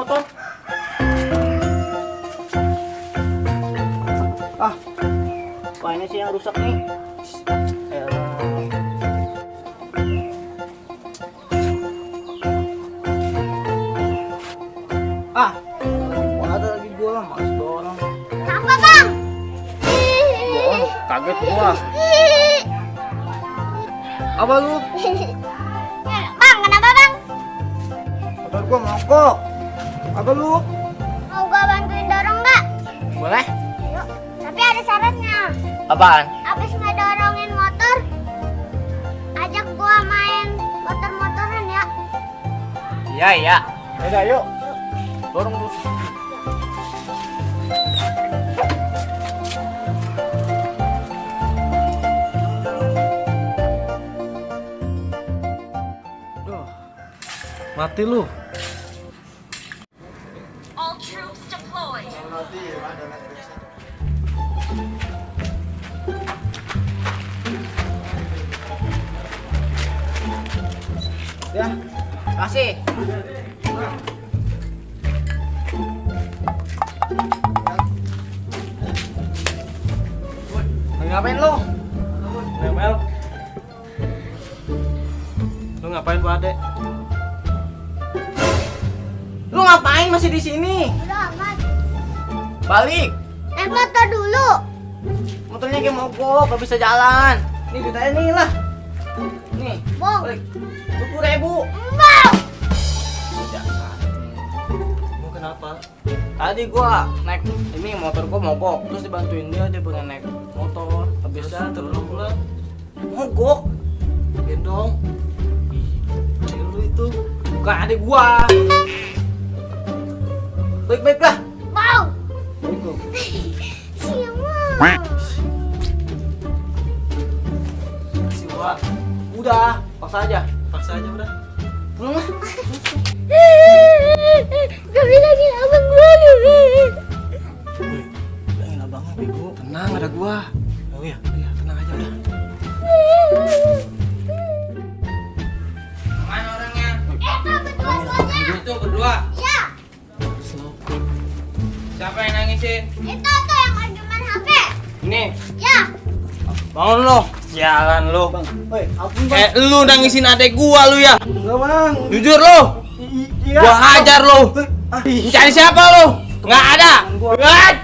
motor. Ah, apa ini sih yang rusak nih? Ah, ada lagi gua, mas dorong. Apa bang? Kaget gua. Apa lu? Bang, kenapa bang? Motor gua mogok. Apa lu? Mau gua bantuin dorong nggak? Boleh? Yuk, tapi ada syaratnya. Apaan? Abis ngedorongin motor, ajak gua main motor-motoran ya. Iya, iya. Udah, yuk. Dorong terus. Mati lu. All troops deployed. Ya, kasih. Ngapain lu? Mel, lu ngapain Pak Ade? Lu ngapain masih di sini? Udah amat. Balik. Naik motor dulu. Motornya kayak mogok, gak bisa jalan. Nih duitnya nih lah. Nih, Bang. balik. 20.000. Mau. Mau kenapa? Tadi gua naik ini motor gua mogok, terus dibantuin dia pengen naik motor. Habis Udah, turun pulang. mogok. Gendong. Ih, lu itu. Bukan adik gua. Baik-baik lah. Mau. Itu. Siapa? Si Wak. Udah, paksa aja. Paksa aja udah. Pulang lah. Gak bilangin abang gua nih. Bilangin abangnya bego. Tenang, ada gua. Oh iya. Iya, tenang aja udah. Mana orangnya? Berdua-duanya. Itu berdua. Ya, Slow. Siapa yang nangisin? itu tuh yang lagi main HP. Ini. Ya. Bangun lo. Jalan lo. Bang, woi, ampun bang. Lu nangisin adek gua lu ya. Enggak bang. Jujur lo. Iya. Gua hajar lo. Ah, Cari siapa lo? Nggak ada. Gua- Nggak.